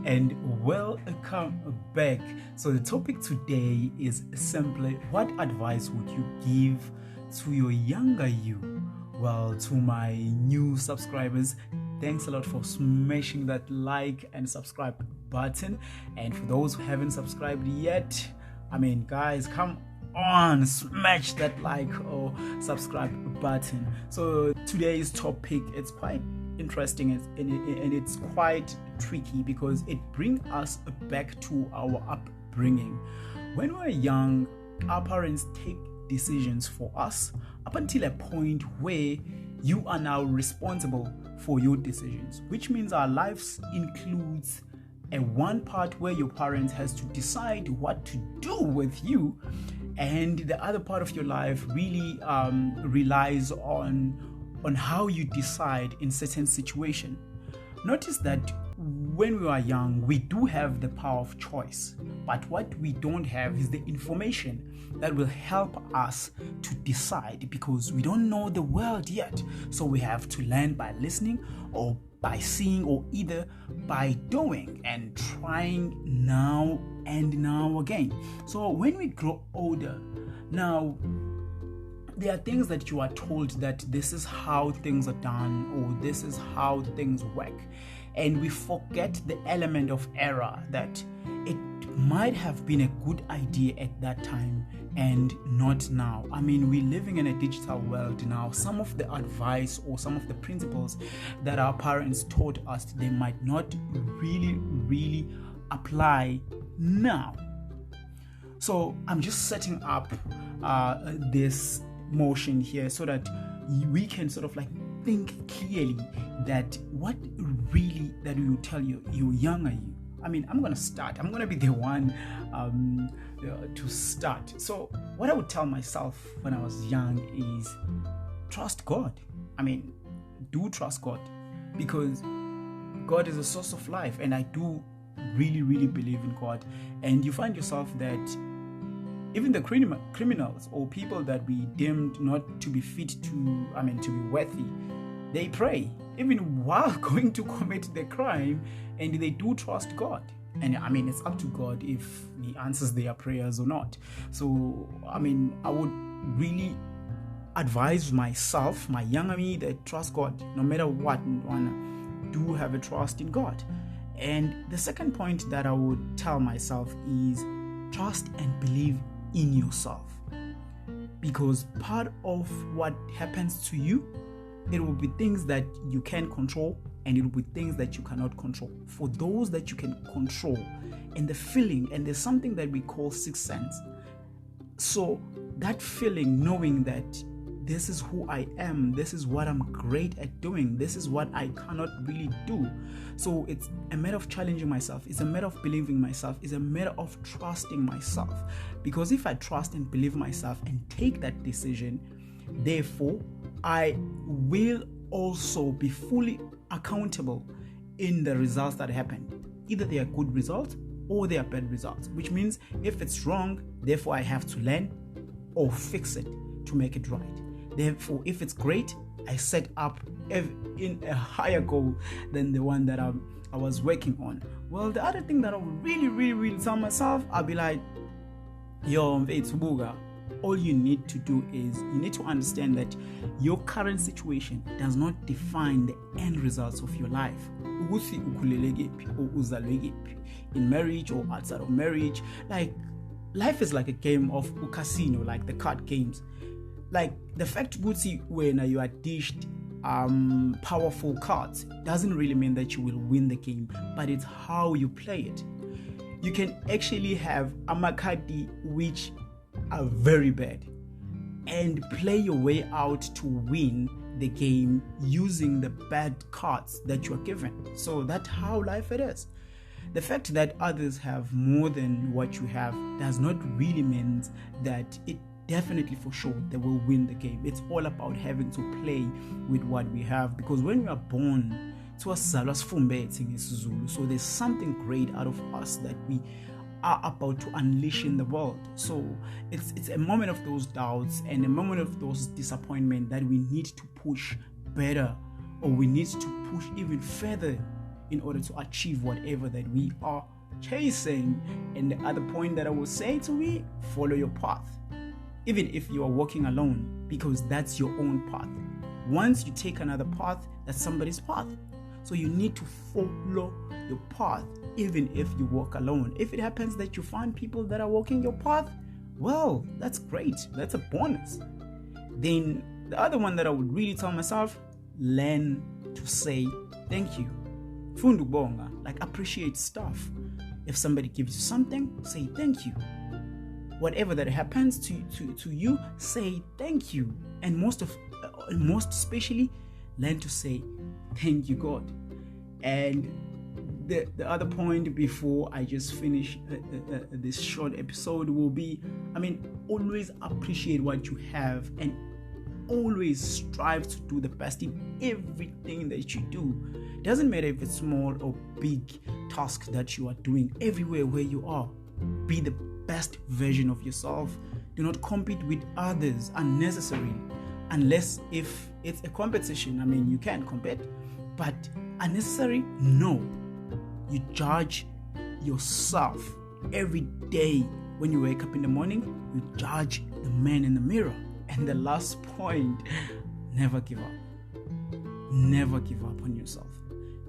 and welcome back. So the topic today is simply, what advice would you give to your younger you? Well, to my new subscribers, thanks a lot for smashing that like and subscribe button. And for those who haven't subscribed yet, guys, come on, smash that like or subscribe button. So today's topic, it's quite interesting and it's quite tricky because it brings us back to our upbringing. When we're young, our parents take decisions for us up until a point where you are now responsible for your decisions, which means our lives includes a one part where your parents has to decide what to do with you, and the other part of your life really relies on how you decide in certain situation. Notice that when we are young, we do have the power of choice, but what we don't have is the information that will help us to decide, because we don't know the world yet. So we have to learn by listening or by seeing, or either by doing and trying now and now again. So when we grow older, now there are things that you are told that this is how things are done, or this is how things work, and we forget the element of error, that it might have been a good idea at that time and not now. We're living in a digital world now. Some of the advice or some of the principles that our parents taught us, they might not really apply now. So I'm just setting up this motion here so that we can sort of think clearly that what really that you tell your younger you. I'm gonna start. I'm gonna be the one to start. So what I would tell myself when I was young is trust God. Do trust God, because God is a source of life, and I do really believe in God. And you find yourself that even the criminals or people that we deemed not to be fit to be worthy, they pray even while going to commit the crime, and they do trust God. And it's up to God if He answers their prayers or not. So I would really advise myself, my younger me, that trust God no matter what. Do have a trust in God. And the second point that I would tell myself is trust and believe in yourself, because part of what happens to you, it will be things that you can control, and it will be things that you cannot control. For those that you can control, and the feeling, and there's something that we call sixth sense. So that feeling, knowing that this is who I am, this is what I'm great at doing, this is what I cannot really do. So it's a matter of challenging myself, it's a matter of believing myself, it's a matter of trusting myself. Because if I trust and believe myself and take that decision, therefore I will also be fully accountable in the results that happen. Either they are good results or they are bad results, which means if it's wrong, therefore I have to learn or fix it to make it right. Therefore, if it's great, I set up in a higher goal than the one that I was working on. Well, the other thing that I would really tell myself, I'll be like, yo, it's Buga. All you need to do is you need to understand that your current situation does not define the end results of your life. In marriage or outside of marriage, life is like a game of casino, like the card games. The fact Gucci when you are dished powerful cards doesn't really mean that you will win the game, but it's how you play it. You can actually have amakadi which are very bad and play your way out to win the game using the bad cards that you are given. So that's how life it is. The fact that others have more than what you have does not really mean that it definitely for sure they will win the game. It's all about having to play with what we have, because when we are born, so there's something great out of us that we are about to unleash in the world. So it's a moment of those doubts and a moment of those disappointment that we need to push better, or we need to push even further in order to achieve whatever that we are chasing. And the other point that I will say to me, follow your path. Even if you are walking alone, because that's your own path. Once you take another path, that's somebody's path. So you need to follow your path, even if you walk alone. If it happens that you find people that are walking your path, well, that's great. That's a bonus. Then the other one that I would really tell myself, learn to say thank you. Fundu bonga, like appreciate stuff. If somebody gives you something, say thank you. Whatever that happens to you, say thank you. And most especially, learn to say thank you, God. And the other point before I just finish this short episode will be, always appreciate what you have and always strive to do the best in everything that you do. Doesn't matter if it's small or big task that you are doing. Everywhere where you are, be the best version of yourself. Do not compete with others unnecessarily, unless if it's a competition. You can compete, but unnecessary, no. You judge yourself every day. When you wake up in the morning, you judge the man in the mirror. And the last point, never give up. Never give up on yourself.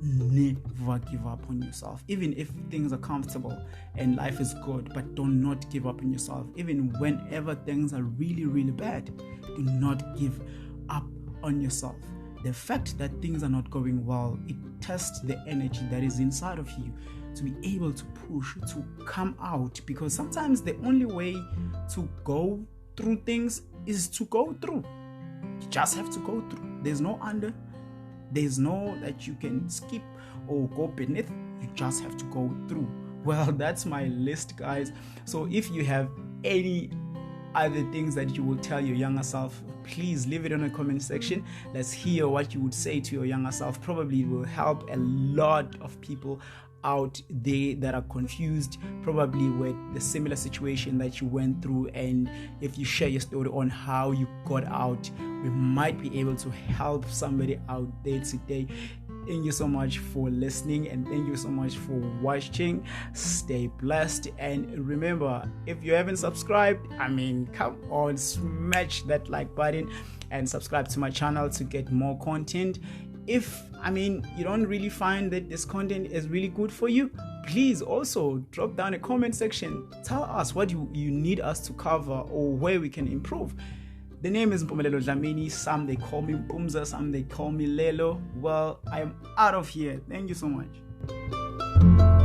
Never give up on yourself. Even if things are comfortable and life is good, but do not give up on yourself. Even whenever things are really, really bad, do not give up on yourself. The fact that things are not going well, it tests the energy that is inside of you to be able to push, to come out. Because sometimes the only way to go through things is to go through. You just have to go through. There's no that you can skip or go beneath. You just have to go through. Well, that's my list, guys. So if you have any other things that you will tell your younger self, please leave it in the comment section. Let's hear what you would say to your younger self. Probably it will help a lot of people out there that are confused, probably with the similar situation that you went through. And if you share your story on how you got out, we might be able to help somebody out there today. Thank you so much for listening, and thank you so much for watching. Stay blessed, and remember, if you haven't subscribed, come on, smash that like button and subscribe to my channel to get more content. If you don't really find that this content is really good for you, please also drop down a comment section. Tell us what you need us to cover or where we can improve. The name is Mpumelelo Dlamini. Some they call me Mpumza, some they call me Lelo. Well, I am out of here. Thank you so much.